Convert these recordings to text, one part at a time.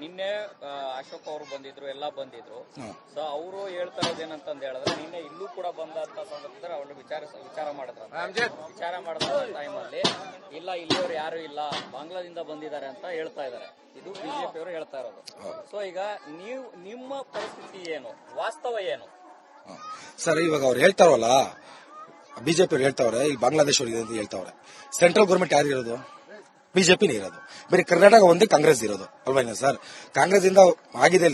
ನಿನ್ನೆ ಅಶೋಕ್ ಅವರು ಬಂದಿದ್ರು, ಎಲ್ಲ ಬಂದಿದ್ರು. ಸೊ ಅವರು ಹೇಳ್ತಾ ಇರೋದೇನಂತಂದ್ ಹೇಳಿದ್ರೆ, ನಿನ್ನೆ ಇಲ್ಲೂ ಕೂಡ ಬಂದಂತ ಸಂದರ್ಭದಲ್ಲಿ ಅವರು ವಿಚಾರ ಮಾಡಿದ ಟೈಮಲ್ಲಿ ಇಲ್ಲ ಇಲ್ಲಿಯವರು ಯಾರು ಇಲ್ಲ, ಬಾಂಗ್ಲಾದಿಂದ ಬಂದಿದ್ದಾರೆ ಅಂತ ಹೇಳ್ತಾ ಇದ್ದಾರೆ. ಇದು ಬಿಜೆಪಿ ಅವರು ಹೇಳ್ತಾ ಇರೋದು. ಸೊ ಈಗ ನಿಮ್ಮ ಪರಿಸ್ಥಿತಿ ಏನು, ವಾಸ್ತವ ಏನು ಸರ್? ಇವಾಗ ಅವ್ರು ಹೇಳ್ತಾರಲ್ಲ, ಬಿಜೆಪಿ ಅವ್ರು ಹೇಳ್ತಾವ್ರೆ, ಈಗ ಬಾಂಗ್ಲಾದೇಶ ಅಂತ ಹೇಳ್ತಾವ್ರೆ. ಸೆಂಟ್ರಲ್ ಗೌರ್ಮೆಂಟ್ ಯಾರು ಇರೋದು? ಬಿಜೆಪಿನೇ ಇರೋದು. ಬರೀ ಕರ್ನಾಟಕ ಒಂದೇ ಕಾಂಗ್ರೆಸ್ ಇರೋದು ಅಲ್ವಾ ಸರ್? ಕಾಂಗ್ರೆಸ್ ಇಂದ ಆಗಿದೆ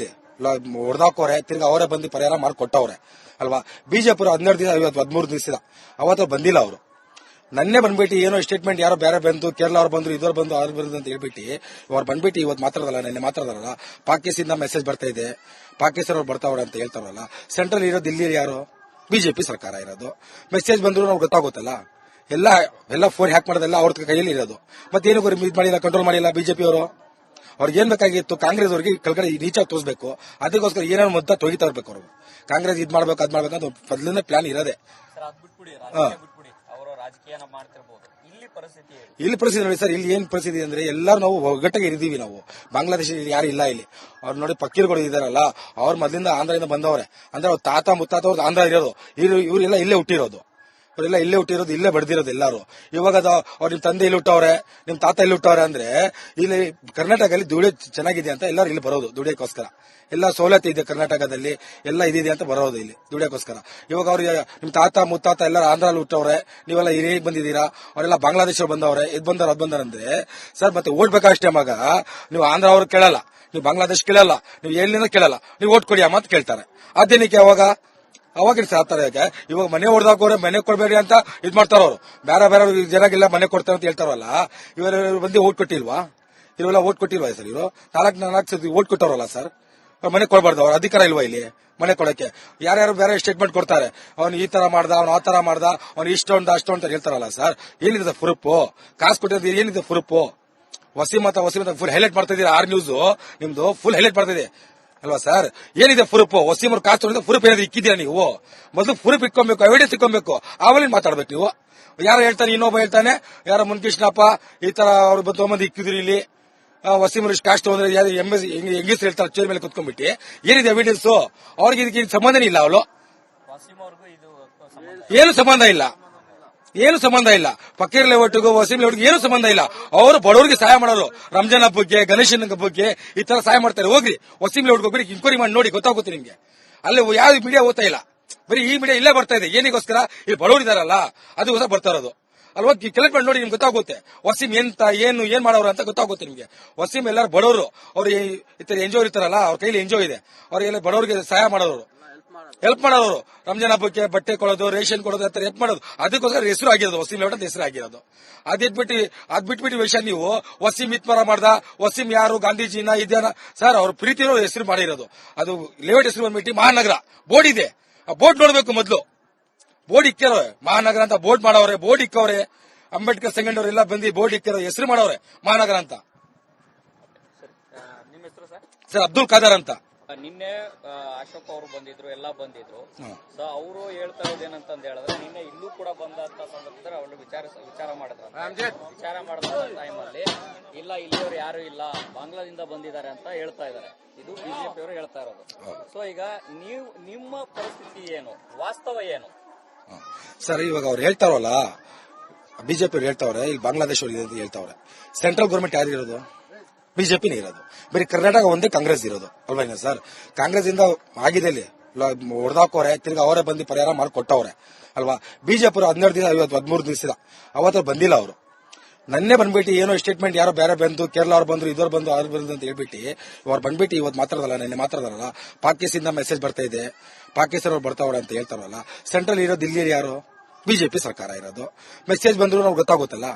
ಹೊಡೆದಾಕೋರೆ, ತಿರ್ಗಿ ಅವರೇ ಬಂದು ಪರಿಹಾರ ಮಾಡಿಕೊಟ್ಟವ್ರೆ ಅಲ್ವಾ? ಬಿಜೆಪಿ 12 ದಿವಸ 13 ದಿವಸ ಅವತ್ತು ಬಂದಿಲ್ಲ. ಅವರು ನನ್ನೇ ಬಂದ್ಬಿಟ್ಟು ಏನೋ ಸ್ಟೇಟ್ಮೆಂಟ್ ಯಾರೋ ಬೇರೆ ಬಂದು, ಕೇರಳ ಅವ್ರು ಬಂದ್ರು, ಇದವ್ರು ಬಂದು, ಅವ್ರು ಬಂದು ಅಂತ ಹೇಳ್ಬಿಟ್ಟು ಅವ್ರು ಬಂದ್ಬಿಟ್ಟು ಇವತ್ತು ಮಾತಾಡಲ್ಲ, ನೆನ್ನೆ ಮಾತಾಡಲ್ಲ. ಪಾಕಿಸ್ತಾನದಿಂದ ಮೆಸೇಜ್ ಬರ್ತಾ ಇದೆ, ಪಾಕಿಸ್ತಾನ ಅವ್ರು ಬರ್ತಾವ್ರೆ ಅಂತ ಹೇಳ್ತಾರಲ್ಲ. ಸೆಂಟ್ರಲ್ ಇರೋದು ಇಲ್ಲಿ ಯಾರು? ಬಿಜೆಪಿ ಸರ್ಕಾರ ಇರೋದು. ಮೆಸೇಜ್ ಬಂದ್ರು ನಾವು ಗೊತ್ತಾಗುತ್ತಲ್ಲ, ಎಲ್ಲ ಫೋನ್ ಹ್ಯಾಕ್ ಮಾಡೋದೆಲ್ಲ ಅವ್ರ ಕೈಯಲ್ಲಿ ಇರೋದು. ಮತ್ತೇನು ಇದು ಮಾಡಿಲ್ಲ, ಕಂಟ್ರೋಲ್ ಮಾಡಿಲ್ಲ ಬಿಜೆಪಿ ಅವರು. ಅವ್ರಿಗೆ ಏನ್ ಬೇಕಾಗಿತ್ತು? ಕಾಂಗ್ರೆಸ್ ಅವ್ರಿಗೆ ಕೆಳಗಡೆ ರೀಚಾಗಿ ತೋರಿಸಬೇಕು. ಅದಕ್ಕೋಸ್ಕರ ಏನಾದ್ರು ಮುದ್ದ ತೊಗಿತಾ ಇರ್ಬೇಕು ಅವರು. ಕಾಂಗ್ರೆಸ್ ಇದ್ ಮಾಡ್ಬೇಕು, ಅದ್ ಮಾಡ್ಬೇಕು ಅಂತ ಮೊದಲಿಂದ ಪ್ಲಾನ್ ಇರೋದೆ. ಇಲ್ಲಿ ಪರಿಸ್ಥಿತಿ ನೋಡಿ ಸರ್, ಇಲ್ಲಿ ಏನ್ ಪರಿಸ್ಥಿತಿ ಅಂದ್ರೆ ಎಲ್ಲರೂ ನಾವು ಒಗ್ಗಟ್ಟಿಗೆ ಇದ್ದೀವಿ. ನಾವು ಬಾಂಗ್ಲಾದೇಶದಲ್ಲಿ ಯಾರು ಇಲ್ಲ ಇಲ್ಲಿ. ಅವ್ರು ನೋಡಿ ಪಕ್ಕೀರ್ಗಳು ಇದಾರಲ್ಲ, ಅವ್ರು ಮೊದಲಿಂದ ಆಂಧ್ರದಿಂದ ಬಂದವ್ರೆ. ಅಂದ್ರೆ ಅವ್ರ ತಾತ ಮುತ್ತಾತ ಅವ್ರದ್ದು ಆಂಧ್ರ ಇರೋದು, ಇವರೆಲ್ಲ ಇಲ್ಲೇ ಹುಟ್ಟಿರೋದು. ಅವರೆಲ್ಲ ಇಲ್ಲೇ ಹುಟ್ಟಿರೋದು, ಇಲ್ಲೇ ಬೆಳೆದಿರೋದು ಎಲ್ಲಾರು. ಇವಾಗ ಅವ್ರ ನಿಮ್ ತಂದೆ ಇಲ್ಲಿ ಹುಟ್ಟವ್ರೆ, ನಿಮ್ ತಾತ ಇಲ್ಲಿ ಹುಟ್ಟವ್ರೆ ಅಂದ್ರೆ ಇಲ್ಲಿ ಕರ್ನಾಟಕದಲ್ಲಿ ದುಡಿಯೋ ಚೆನ್ನಾಗಿದೆ ಅಂತ ಎಲ್ಲರೂ ಇಲ್ಲಿ ಬರೋದು ದುಡಿಯೋಕ್ಕೋಸ್ಕರ. ಎಲ್ಲ ಸವಲತ್ತು ಇದೆ ಕರ್ನಾಟಕದಲ್ಲಿ, ಎಲ್ಲ ಇದಿದೆ ಅಂತ ಬರೋದು ಇಲ್ಲಿ ದುಡಿಯೋಕ್ಕೋಸ್ಕರ. ಇವಾಗ ಅವ್ರಿಗೆ ನಿಮ್ ತಾತ ಮುತ್ತಾತ ಎಲ್ಲರೂ ಆಂಧ್ರಲ್ಲಿ ಹುಟ್ಟವ್ರೆ, ನೀವೆಲ್ಲ ಹಿರಿಯ ಬಂದಿದ್ದೀರಾ, ಅವರೆಲ್ಲ ಬಾಂಗ್ಲಾದೇಶ ಬಂದವ್ರೆ, ಇದ್ ಬಂದಾರ ಅದ್ ಬಂದಾರ ಅಂದ್ರೆ ಸರ್ ಮತ್ತೆ ಓಡ್ಬೇಕಷ್ಟೇ ಮಗ. ನೀವು ಆಂಧ್ರ ಅವ್ರು ಕೇಳಲ್ಲ, ನೀವು ಬಾಂಗ್ಲಾದೇಶ ಕೇಳಲ್ಲ, ನೀವು ಎಲ್ಲಿಂದ ಕೇಳಲ್ಲ, ನೀವು ಓಟ್ ಕೊಡಿ ಅಂತ ಕೇಳ್ತಾರೆ. ಅದೇನಕ್ಕೆ ಅವಾಗ ಸಾಕ್ತಾರೆ. ಇವಾಗ ಮನೆ ಹೊಡೆದಾಕೋರೆ, ಮನೆ ಕೊಡ್ಬೇಡಿ ಅಂತ ಇದ್ ಮಾಡ್ತಾರ ಅವರು. ಬೇರೆ ಜನಗೆಲ್ಲ ಮನೆ ಕೊಡ್ತಾರೆ ಅಂತ ಹೇಳ್ತಾರಲ್ಲ, ಇವರು ಬಂದು ಓಟ್ ಕೊಟ್ಟಿಲ್ವಾ? ಇವೆಲ್ಲ ಓಟ್ ಕೊಟ್ಟಿಲ್ವಾ ಸರ್? ಇವರು 4 ಓಟ್ ಕೊಟ್ಟವ್ರಲ್ಲ ಸರ್, ಮನೆ ಕೊಡಬಾರ್ದು. ಅವ್ರ ಅಧಿಕಾರ ಇಲ್ವಾ ಇಲ್ಲಿ ಮನೆ ಕೊಡಕ್ಕೆ? ಯಾರ್ಯಾರು ಬೇರೆ ಸ್ಟೇಟ್ಮೆಂಟ್ ಕೊಡ್ತಾರೆ, ಅವ್ನು ಈ ತರ ಮಾಡ್ದ, ಅವ್ನು ಆ ತರ ಮಾಡ್ದ, ಅವ್ನು ಇಷ್ಟೊಂದು ಅಷ್ಟೊಂದು ಅಂತ ಹೇಳ್ತಾರಲ್ಲ ಸರ್. ಏನಿದೆ ಪ್ರೂಫ್? ಕಾಸು ಕೊಟ್ಟಿರೋದು ಏನಿದೆ ಪ್ರೂಫ್? ವಸೀಮ್ ಫುಲ್ ಹೈಲೈಟ್ ಮಾಡ್ತಾ ಇದೀರಾ. ನ್ಯೂಸ್ ನಿಮ್ದು ಫುಲ್ ಹೈಲೈಟ್ ಮಾಡ್ತಾ ಇದೆ ಅಲ್ವಾ ಸರ್? ಏನಿದೆ ಪ್ರೂಫ್? ವಸೀಮ್ ಅವ್ರ ಕಾಸು ತೊಗೊಂಡು ಪ್ರೂಫ್ ಏನಾದ್ರು ಇಕ್ಕಿದ್ದೀರಾ ನೀವು? ಮೊದಲು ಪ್ರೂಫ್ ಇಟ್ಕೊಬೇಕು, ಎವಿಡೆನ್ಸ್ ಇಟ್ಕೊಬೇಕು, ಆಮೇಲೆ ಮಾತಾಡ್ಬೇಕು ನೀವು. ಯಾರು ಹೇಳ್ತಾನೆ, ಇನ್ನೊಬ್ಬ ಹೇಳ್ತಾನೆ, ಯಾರ ಮುನ್ಕೃಷ್ಣಪ್ಪ ಈ ತರ ಅವ್ರು ತೊಗೊಂಬಂದು ಇಕ್ಕಿದ್ರಿ ಇಲ್ಲಿ, ವಸೀಮ್ ಕಾಸು ತಗೊಂಡ್ರೆ ಹೆಂಗಸರು ಹೇಳ್ತಾರೆ ಚೇರ್ ಮೇಲೆ ಕುತ್ಕೊಂಡ್ಬಿಟ್ಟು. ಏನಿದೆ ಎವಿಡೆನ್ಸ್? ಅವ್ರಿಗೆ ಇದಕ್ಕೆ ಸಂಬಂಧನೇ ಇಲ್ಲ. ಅವಳು ಏನು ಸಂಬಂಧ ಇಲ್ಲ. ಫಕೀರ್ ಲೇಔಟ್ಗೂ ವಸೀಂ ಲೇಔಟ್ಗೂ ಏನು ಸಂಬಂಧ ಇಲ್ಲ. ಅವರು ಬಡವರಿಗೆ ಸಹಾಯ ಮಾಡೋರು. ರಂಜಾನ್ ಹಬ್ಬಕ್ಕೆ, ಗಣೇಶನ ಹಬ್ಬಕ್ಕೆ ಈ ತರ ಸಹಾಯ ಮಾಡ್ತಾರೆ. ಹೋಗ್ರಿ ವಸೀಂ ಲೇಔಟ್ಗೆ ಹೋಗ್ಬಿಡಿ, ಇನ್ಕ್ವೈರಿ ಮಾಡಿ ನೋಡಿ, ಗೊತ್ತಾಗುತ್ತೆ ನಿಮ್ಗೆ. ಅಲ್ಲಿ ಯಾವ ಮೀಡಿಯಾ ಓದ್ತಾ ಇಲ್ಲ, ಬರೀ ಈ ಮೀಡಿಯಾ ಇಲ್ಲೇ ಬರ್ತಾ ಇದೆ. ಏನಿಗೋಸ್ಕರ? ಇಲ್ಲಿ ಬಡವರು ಇದಾರಲ್ಲ ಅದಕ್ಕೋಸ್ಕರ ಬರ್ತಾ ಇರೋದು. ಅಲ್ಲಿ ಹೋಗಿ ಕೆಲೆಕ್ಟ್ ಮಾಡಿ ನೋಡಿ, ನಿಮ್ಗೆ ಗೊತ್ತಾಗುತ್ತೆ ವಸೀಂ ಏನ್ ಮಾಡೋರು ಅಂತ ಗೊತ್ತಾಗುತ್ತೆ ನಿಮ್ಗೆ. ವಸೀಂ ಎಲ್ಲರೂ ಬಡವರು, ಅವ್ರು ಈ ತರ ಎಂಜಾಯ್ ಇರ್ತಾರಲ್ಲ, ಅವ್ರ ಕೈಲಿ ಎಂಜಾಯ್ ಇದೆ. ಅವ್ರಿಗೆಲ್ಲ ಬಡವರಿಗೆ ಸಹಾಯ ಮಾಡೋರು, ಹೆಲ್ಪ್ ಮಾಡೋರು. ರಂಜಾನ್ ಹಬ್ಬಕ್ಕೆ ಬಟ್ಟೆ ಕೊಡೋದು, ರೇಷನ್ ಕೊಡೋದು, ಆ ತರ ಹೆಲ್ಪ್ ಮಾಡೋದು. ಅದಕ್ಕೋಸ್ಕರ ಹೆಸರು ಆಗಿರೋದು ವಸೀಂ ಲೇಔಟ್ ಅಂತ ಹೆಸರು ಆಗಿರೋದು. ಅದ್ಬಿಟ್ಬಿಟ್ಟು ವಿಷಯ ನೀವು ವಸೀಂ ಇತ್ಮರ ಮಾಡ್ದ, ವಸೀಂ ಯಾರು, ಗಾಂಧೀಜಿನ ಇದೇನ ಸರ್? ಅವ್ರ ಪ್ರೀತಿರೋ ಹೆಸರು ಮಾಡಿರೋದು. ಅದು ಲೇಔಟ್ ಹೆಸರು ಬಂದ್ಬಿಟ್ಟು ಮಹಾನಗರ ಬೋರ್ಡ್ ಇದೆ. ಆ ಬೋರ್ಡ್ ನೋಡ್ಬೇಕು ಮೊದಲು. ಬೋರ್ಡ್ ಇಕ್ಕಿರೋ ಮಹಾನಗರ ಅಂತ ಬೋರ್ಡ್ ಮಾಡವ್ರೆ, ಬೋರ್ಡ್ ಇಕ್ಕವ್ರೆ. ಅಂಬೇಡ್ಕರ್ ಸಂಗಣ್ಣವರೆಲ್ಲ ಬಂದು ಬೋರ್ಡ್ ಇಕ್ಕಿರೋ ಹೆಸರು ಮಾಡವ್ರೆ ಮಹಾನಗರ ಅಂತ. ಸರ್ ಅಬ್ದುಲ್ ಖಾದರ್ ಅಂತ. ನಿನ್ನೆ ಅಶೋಕ್ ಅವರು ಬಂದಿದ್ರು, ಎಲ್ಲ ಬಂದಿದ್ರು. ಸೊ ಅವರು ಹೇಳ್ತಾ ಇರೋದೇನಂತಂದ್ ಹೇಳಿದ್ರೆ, ನಿನ್ನೆ ಇಲ್ಲೂ ಕೂಡ ಬಂದಂತ ಸಂದರ್ಭದಲ್ಲಿ ಅವರು ವಿಚಾರ ಮಾಡಿದ ಟೈಮಲ್ಲಿ ಇಲ್ಲ ಇಲ್ಲಿಯವರು ಯಾರು ಇಲ್ಲ, ಬಾಂಗ್ಲಾದಿಂದ ಬಂದಿದ್ದಾರೆ ಅಂತ ಹೇಳ್ತಾ ಇದ್ದಾರೆ. ಇದು ಬಿಜೆಪಿ ಅವರು ಹೇಳ್ತಾ ಇರೋದು. ಸೊ ಈಗ ನಿಮ್ಮ ಪರಿಸ್ಥಿತಿ ಏನು, ವಾಸ್ತವ ಏನು ಸರ್? ಇವಾಗ ಅವ್ರು ಹೇಳ್ತಾರಲ್ಲ, ಬಿಜೆಪಿ ಅವ್ರು ಹೇಳ್ತಾವ್ರೆ, ಈಗ ಬಾಂಗ್ಲಾದೇಶ ಅಂತ ಹೇಳ್ತಾವ್ರೆ. ಸೆಂಟ್ರಲ್ ಗೌರ್ಮೆಂಟ್ ಯಾರು ಇರೋದು? ಬಿಜೆಪಿನೇ ಇರೋದು. ಬರೀ ಕರ್ನಾಟಕ ಒಂದೇ ಕಾಂಗ್ರೆಸ್ ಇರೋದು ಅಲ್ವಾ ಸರ್? ಕಾಂಗ್ರೆಸ್ ಇಂದ ಆಗಿದೆ ಹೊಡೆದಾಕೋರೆ, ತಿರ್ಗಿ ಅವರೇ ಬಂದು ಪರಿಹಾರ ಮಾಡಿಕೊಟ್ಟವ್ರೆ ಅಲ್ವಾ? ಬಿಜೆಪಿ 12 ದಿವಸ 13 ದಿವಸ ಅವತ್ತು ಬಂದಿಲ್ಲ. ಅವರು ನನ್ನೇ ಬಂದ್ಬಿಟ್ಟು ಏನೋ ಸ್ಟೇಟ್ಮೆಂಟ್ ಯಾರೋ ಬೇರೆ ಬಂದು, ಕೇರಳ ಅವ್ರು ಬಂದ್ರು, ಇದವ್ರು ಬಂದು, ಅವ್ರು ಬಂದು ಅಂತ ಹೇಳ್ಬಿಟ್ಟು ಅವ್ರು ಬಂದ್ಬಿಟ್ಟು ಇವತ್ತು ಮಾತಾಡಲ್ಲ, ನೆನ್ನೆ ಮಾತಾಡಲ್ಲ. ಪಾಕಿಸ್ತಾನದಿಂದ ಮೆಸೇಜ್ ಬರ್ತಾ ಇದೆ, ಪಾಕಿಸ್ತಾನ ಅವ್ರು ಬರ್ತಾವ್ರೆ ಅಂತ ಹೇಳ್ತಾರಲ್ಲ. ಸೆಂಟ್ರಲ್ ಇರೋದು ಇಲ್ಲಿ ಯಾರು? ಬಿಜೆಪಿ ಸರ್ಕಾರ ಇರೋದು. ಮೆಸೇಜ್ ಬಂದ್ರು ನಾವು ಗೊತ್ತಾಗುತ್ತಲ್ಲ,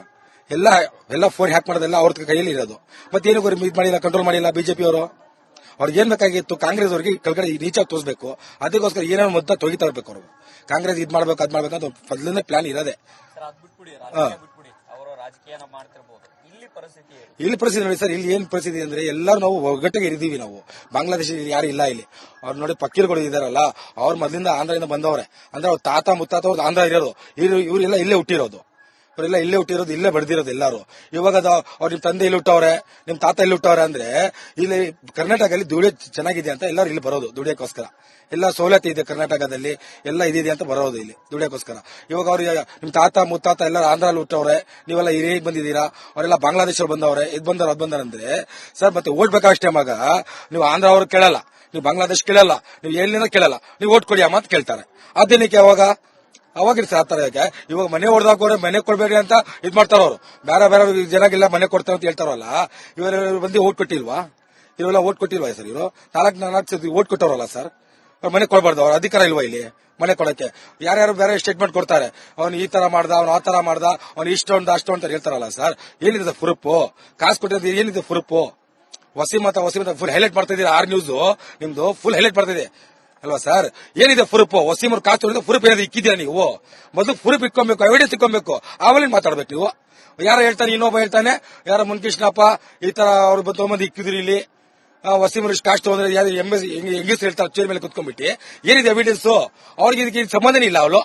ಎಲ್ಲ ಫೋನ್ ಹ್ಯಾಕ್ ಮಾಡೋದೆಲ್ಲ ಅವ್ರ ಕೈಯಲ್ಲಿ ಇರೋದು. ಮತ್ತೇನು ಇದು ಮಾಡಿಲ್ಲ, ಕಂಟ್ರೋಲ್ ಮಾಡಿಲ್ಲ ಬಿಜೆಪಿ ಅವರು. ಅವ್ರಿಗೆ ಏನ್ ಬೇಕಾಗಿತ್ತು? ಕಾಂಗ್ರೆಸ್ ಅವ್ರಿಗೆ ಕೆಳಗಡೆ ರೀಚಾಗಿ ತೋರಿಸಬೇಕು. ಅದಕ್ಕೋಸ್ಕರ ಏನಾದ್ರು ಮುದ್ದ ತೊಗಿತಾ ಇರ್ಬೇಕು ಅವರು. ಕಾಂಗ್ರೆಸ್ ಇದ್ ಮಾಡ್ಬೇಕು, ಅದ್ ಮಾಡ್ಬೇಕು ಅಂತ ಮೊದಲಿಂದ ಪ್ಲಾನ್ ಇರೋದೆ. ಇಲ್ಲಿ ಪರಿಸ್ಥಿತಿ ನೋಡಿ ಸರ್, ಇಲ್ಲಿ ಏನ್ ಪರಿಸ್ಥಿತಿ ಅಂದ್ರೆ ಎಲ್ಲರೂ ನಾವು ಒಗ್ಗಟ್ಟಿಗೆ ಇದ್ದೀವಿ. ನಾವು ಬಾಂಗ್ಲಾದೇಶದಲ್ಲಿ ಯಾರು ಇಲ್ಲ ಇಲ್ಲಿ. ಅವ್ರು ನೋಡಿ ಪಕ್ಕೀರ್ಗಳು ಇದಾರಲ್ಲ, ಅವ್ರು ಮೊದಲಿಂದ ಆಂಧ್ರದಿಂದ ಬಂದವ್ರೆ. ಅಂದ್ರೆ ಅವ್ರ ತಾತ ಮುತ್ತಾತ ಅವ್ರದ್ದು ಆಂಧ್ರ ಇರೋದು, ಇವರೆಲ್ಲ ಇಲ್ಲೇ ಹುಟ್ಟಿರೋದು. ಅವರೆಲ್ಲ ಇಲ್ಲೇ ಹುಟ್ಟಿರೋದು, ಇಲ್ಲೇ ಬೆಳೆದಿರೋದು ಎಲ್ಲಾರು. ಇವಾಗ ಅವ್ರ ನಿಮ್ ತಂದೆ ಇಲ್ಲಿ ಹುಟ್ಟವ್ರೆ, ನಿಮ್ ತಾತ ಇಲ್ಲಿ ಹುಟ್ಟವ್ರೆ ಅಂದ್ರೆ ಇಲ್ಲಿ ಕರ್ನಾಟಕದಲ್ಲಿ ದುಡಿಯೋ ಚೆನ್ನಾಗಿದೆ ಅಂತ ಎಲ್ಲರೂ ಇಲ್ಲಿ ಬರೋದು ದುಡಿಯೋಕ್ಕೋಸ್ಕರ. ಎಲ್ಲ ಸವಲತ್ತು ಇದೆ ಕರ್ನಾಟಕದಲ್ಲಿ, ಎಲ್ಲ ಇದಿದೆ ಅಂತ ಬರೋದು ಇಲ್ಲಿ ದುಡಿಯೋಕ್ಕೋಸ್ಕರ. ಇವಾಗ ಅವ್ರಿಗೆ ನಿಮ್ ತಾತ ಮುತ್ತಾತ ಎಲ್ಲ ಆಂಧ್ರಲ್ಲಿ ಹುಟ್ಟವ್ರೆ, ನೀವೆಲ್ಲ ಹಿರಿಯ ಬಂದಿದ್ದೀರಾ, ಅವರೆಲ್ಲ ಬಾಂಗ್ಲಾದೇಶ ಬಂದವ್ರೆ, ಇದ್ ಬಂದವ್ರು ಅದ್ ಬಂದಾರಂದ್ರೆ ಸರ್ ಮತ್ತೆ ಓಟ್ ಬೇಕಾಗಷ್ಟೇ ಮಗ. ನೀವು ಆಂಧ್ರ ಅವ್ರು ಕೇಳಲ್ಲ, ನೀವು ಬಾಂಗ್ಲಾದೇಶ ಕೇಳಲ್ಲ, ನೀವು ಎಲ್ಲಿಂದ ಕೇಳಲ್ಲ, ನೀವು ಓಟ್ ಕೊಡಿ ಅಮ್ಮ ಅಂತ ಕೇಳ್ತಾರೆ. ಅದೇನಕ್ಕೆ ಅವಾಗ ಸರ್ ಆತರ. ಯಾಕೆ ಇವಾಗ ಮನೆ ಹೊಡೆದಾಕೋರೆ ಮನೆ ಕೊಡ್ಬೇಡಿ ಅಂತ ಇದ್ ಮಾಡ್ತಾರ ಅವ್ರು. ಬೇರೆ ಬೇರೆ ಜನಗೆಲ್ಲ ಮನೆ ಕೊಡ್ತಾರ ಅಂತ ಹೇಳ್ತಾರಲ್ಲ, ಇವರು ಬಂದು ಓಟ್ ಕೊಟ್ಟಿಲ್ವಾ? ಇವೆಲ್ಲ ಓಟ್ ಕೊಟ್ಟಿಲ್ವಾ ಸರ್? ಇವರು ನಾಲ್ಕು ಓಟ್ ಕೊಟ್ಟವ್ರಲ್ಲ ಸರ್, ಅವ್ರು ಮನೆ ಕೊಡಬಾರ್ದು, ಅವ್ರ ಅಧಿಕಾರ ಇಲ್ವಾ ಇಲ್ಲಿ ಮನೆ ಕೊಡಕ್ಕೆ? ಯಾರ್ಯಾರು ಬೇರೆ ಸ್ಟೇಟ್ಮೆಂಟ್ ಕೊಡ್ತಾರೆ, ಅವ್ನು ಈ ತರ ಮಾಡ್ದ, ಅವ್ನು ಆ ತರ ಮಾಡ್ದ, ಅವ್ನು ಇಷ್ಟು ಅಂತ ಹೇಳ್ತಾರಲ್ಲ ಸರ್. ಏನಿದೆ ಪ್ರೂಫ್? ಕಾಸು ಕೊಟ್ಟಿರೋದು ಏನಿದೆ ಪ್ರೂಫ್? ವಸೀಮ್ ಫುಲ್ ಹೈಲೈಟ್ ಮಾಡ್ತಾ ಇದೀರಾ. ಆರ್ ನ್ಯೂಸ್ ನಿಮ್ದು ಫುಲ್ ಹೈಲೈಟ್ ಮಾಡ್ತಿದೆ ಅಲ್ವಾ ಸರ್? ಏನಿದೆ ಪ್ರೂಫ್? ವಸೀಮ್ ಅವ್ರ ಕಾಸು ತೊಗೊಂಡು ಪ್ರೂಫ್ ಏನಾದ್ರು ಇಕ್ಕಿದ್ದೀರಾ ನೀವು? ಮೊದಲು ಪ್ರೂಫ್ ಇಟ್ಕೊಬೇಕು, ಎವಿಡೆನ್ಸ್ ಇಟ್ಕೊಬೇಕು, ಆಮೇಲೆ ಮಾತಾಡ್ಬೇಕು ನೀವು. ಯಾರು ಹೇಳ್ತಾನೆ, ಇನ್ನೊಬ್ಬ ಹೇಳ್ತಾನೆ, ಯಾರ ಮುನ್ಕೃಷ್ಣಪ್ಪ ಈ ತರ ಅವ್ರು ತೊಗೊಂಬಂದು ಇಕ್ಕಿದ್ರಿ ಇಲ್ಲಿ, ವಸೀಮ್ ಅವ್ರ ಕಾಸು ತಗೊಂಡ್ರೆ ಯಾರು ಹೆಂಗಸ್ ಹೇಳ್ತಾರೆ ಚೇರ್ ಮೇಲೆ ಕುತ್ಕೊಂಡ್ಬಿಟ್ಟು. ಏನಿದೆ ಎವಿಡೆನ್ಸ್? ಅವ್ರಿಗೆ ಇದಕ್ಕೆ ಸಂಬಂಧನೇ ಇಲ್ಲ. ಅವಳು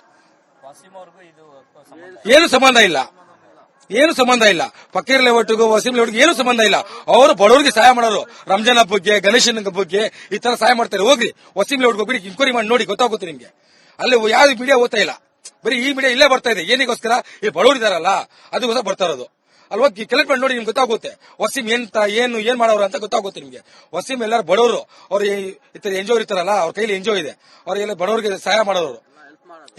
ಏನು ಸಂಬಂಧ ಇಲ್ಲ, ಏನು ಸಂಬಂಧ ಇಲ್ಲ. ಫಕೀರ್ ಲೇಔಟ್ಗೂ ವಸೀಂ ಲೇಔಟ್ಗೂ ಏನು ಸಂಬಂಧ ಇಲ್ಲ. ಅವರು ಬಡವರಿಗೆ ಸಹಾಯ ಮಾಡೋರು. ರಂಜಾನ್ ಹಬ್ಬಕ್ಕೆ, ಗಣೇಶನ ಹಬ್ಬಕ್ಕೆ ಈ ತರ ಸಹಾಯ ಮಾಡ್ತಾರೆ. ಹೋಗ್ರಿ ವಸೀಂ ಲೇಔಟ್ಗೆ ಹೋಗ್ಬಿಡಿ, ಇನ್ಕ್ವೈರಿ ಮಾಡಿ ನೋಡಿ, ಗೊತ್ತಾಗುತ್ತೆ ನಿಮ್ಗೆ. ಅಲ್ಲಿ ಯಾವ್ದು ಮೀಡಿಯಾ ಓದ್ತಾ ಇಲ್ಲ, ಬರೀ ಈ ಮೀಡಿಯಾ ಇಲ್ಲೇ ಬರ್ತಾ ಇದೆ. ಏನಿಗೋಸ್ಕರ? ಈ ಬಡವರಿದಾರಲ್ಲ ಅದಕ್ಕೋಸ್ಕರ ಬರ್ತಾ ಇರೋದು ಅಲ್ವಾ? ಕಲೆಕ್ಟ್ ಮಾಡಿ ನೋಡಿ, ನಿಮ್ಗೆ ಗೊತ್ತಾಗುತ್ತೆ ವಸೀಂ ಏನ್ ಮಾಡೋರು ಅಂತ ಗೊತ್ತಾಗುತ್ತೆ ನಿಮ್ಗೆ. ವಸೀಂ ಎಲ್ಲರೂ ಬಡವರು, ಅವ್ರು ಎಂಜಾಯ್ ಇರ್ತಾರಲ್ಲ, ಅವ್ರ ಕೈಲಿ ಎಂಜಾಯ್ ಇದೆ, ಅವ್ರಿಗೆಲ್ಲ ಬಡವರಿಗೆ ಸಹಾಯ ಮಾಡೋರು,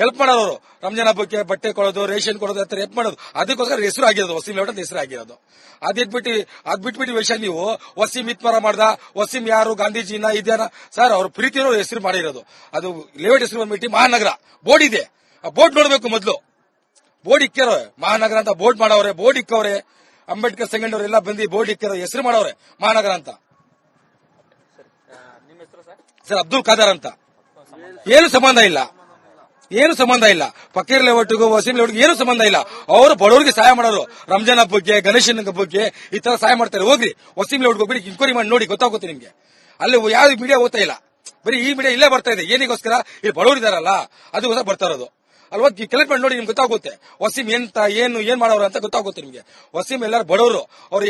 ಹೆಲ್ಪ್ ಮಾಡೋರು. ರಂಜಾನ್ ಹಬ್ಬಕ್ಕೆ ಬಟ್ಟೆ ಕೊಡೋದು, ರೇಷನ್ ಕೊಡೋದು, ಹತ್ರ ಹೆಲ್ಪ್ ಮಾಡೋದು. ಅದಕ್ಕೋಸ್ಕರ ಹೆಸರು ಆಗಿರೋದು ವಸೀಂ ಲೇಔಟ್ ಅಂತ ಹೆಸರು ಆಗಿರೋದು. ಬಿಟ್ಬಿಟ್ಟು ವಿಷಯ ನೀವು ವಸೀಂ ಇತ್ಮರ ಮಾಡ್ದ, ವಸೀಂ ಯಾರು, ಗಾಂಧೀಜಿನ ಇದೇನ ಸರ್? ಅವ್ರ ಪ್ರೀತಿಯವರು ಹೆಸರು ಮಾಡಿರೋದು. ಅದು ಲೇಔಟ್ ಹೆಸರು ಬಂದ್ಬಿಟ್ಟು ಮಹಾನಗರ ಬೋರ್ಡ್ ಇದೆ. ಆ ಬೋರ್ಡ್ ನೋಡ್ಬೇಕು ಮೊದಲು. ಬೋರ್ಡ್ ಇಕ್ಕಿರೋ ಮಹಾನಗರ ಅಂತ ಬೋರ್ಡ್ ಮಾಡವ್ರೆ, ಬೋರ್ಡ್ ಇಕ್ಕವ್ರೆ. ಅಂಬೇಡ್ಕರ್ ಸಂಗಣ್ಣವರೆಲ್ಲ ಬಂದು ಬೋರ್ಡ್ ಇಕ್ಕಿರೋ ಹೆಸರು ಮಾಡವ್ರೆ ಮಹಾನಗರ ಅಂತ. ಸರ್ ಅಬ್ದುಲ್ ಖಾದರ್ ಅಂತ. ಏನು ಸಂಬಂಧ ಇಲ್ಲ, ಏನು ಸಂಬಂಧ ಇಲ್ಲ. ಫಕೀರ್ ಲೇಔಟ್ಗೂ ವಸೀಂ ಲೇಔಟ್ಗೂ ಏನು ಸಂಬಂಧ ಇಲ್ಲ. ಅವರು ಬಡವರಿಗೆ ಸಹಾಯ ಮಾಡೋರು. ರಂಜಾನ್ ಹಬ್ಬಕ್ಕೆ, ಗಣೇಶನ ಹಬ್ಬಕ್ಕೆ ಈ ತರ ಸಹಾಯ ಮಾಡ್ತಾರೆ. ಹೋಗ್ರಿ ವಸೀಂ ಲೇಔಟ್ಗೆ ಹೋಗ್ಬಿಡಿ, ಇನ್ಕ್ವೈರಿ ಮಾಡಿ ನೋಡಿ, ಗೊತ್ತಾಗುತ್ತೆ ನಿಮ್ಗೆ. ಅಲ್ಲಿ ಯಾವ್ದು ಮೀಡಿಯಾ ಓದ್ತಾ ಇಲ್ಲ, ಬರೀ ಈ ಮೀಡಿಯಾ ಇಲ್ಲೇ ಬರ್ತಾ ಇದೆ. ಏನಿಗೋಸ್ಕರ? ಇಲ್ಲಿ ಬಡವರಿದಾರಲ್ಲ ಅದಕ್ಕೋಸ್ಕರ ಬರ್ತಾ ಇರೋದು ಅಲ್ವಾ? ಕಲೆಕ್ಟ್ ಮಾಡಿ ನೋಡಿ, ನಿಮ್ಗೆ ಗೊತ್ತಾಗುತ್ತೆ ವಸೀಂ ಏನ್ ಮಾಡೋರು ಅಂತ ಗೊತ್ತಾಗುತ್ತೆ ನಿಮ್ಗೆ. ವಸೀಂ ಎಲ್ಲರೂ ಬಡವರು, ಅವ್ರು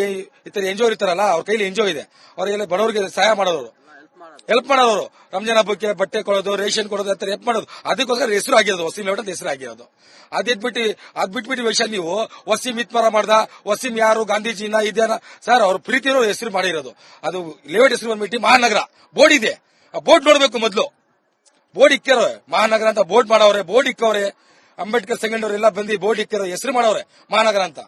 ಎಂಜಾಯ್ ಇರ್ತಾರಲ್ಲ, ಅವ್ರ ಕೈಲಿ ಎಂಜಾಯ್ ಇದೆ, ಅವ್ರಿಗೆಲ್ಲ ಬಡವರಿಗೆ ಸಹಾಯ ಮಾಡೋರು, ಹೆಲ್ಪ್ ಮಾಡೋರು. ರಂಜಾನ್ ಹಬ್ಬಕ್ಕೆ ಬಟ್ಟೆ ಕೊಡೋದು, ರೇಷನ್ ಕೊಡೋದು, ಹತ್ರ ಹೆಲ್ಪ್ ಮಾಡೋದು. ಅದಕ್ಕೋಸ್ಕರ ಹೆಸರು ಆಗಿರೋದು ವಸೀಂ ಲೇಔಟ್ ಅಂತ ಹೆಸರು ಆಗಿರೋದು. ಬಿಟ್ಬಿಟ್ಟು ವಿಷಯ ನೀವು ವಸೀಂ ಇತ್ಮರ ಮಾಡ್ದ, ವಸೀಂ ಯಾರು, ಗಾಂಧೀಜಿನ ಇದೇನ ಸರ್? ಅವ್ರ ಪ್ರೀತಿಯವರು ಹೆಸರು ಮಾಡಿರೋದು. ಅದು ಲೇಔಟ್ ಹೆಸರು ಬಂದ್ಬಿಟ್ಟು ಮಹಾನಗರ ಬೋರ್ಡ್ ಇದೆ. ಆ ಬೋರ್ಡ್ ನೋಡ್ಬೇಕು ಮೊದಲು. ಬೋರ್ಡ್ ಇಕ್ಕಿರೋ ಮಹಾನಗರ ಅಂತ ಬೋರ್ಡ್ ಮಾಡವ್ರೆ, ಬೋರ್ಡ್ ಇಕ್ಕವ್ರೆ. ಅಂಬೇಡ್ಕರ್ ಸಂಗಣ್ಣವರೆಲ್ಲ ಬಂದು ಬೋರ್ಡ್ ಇಕ್ಕಿರೋ ಹೆಸರು ಮಾಡವ್ರೆ ಮಹಾನಗರ ಅಂತ.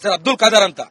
ಸರ್ ಅಬ್ದುಲ್ ಖಾದರ್ ಅಂತ.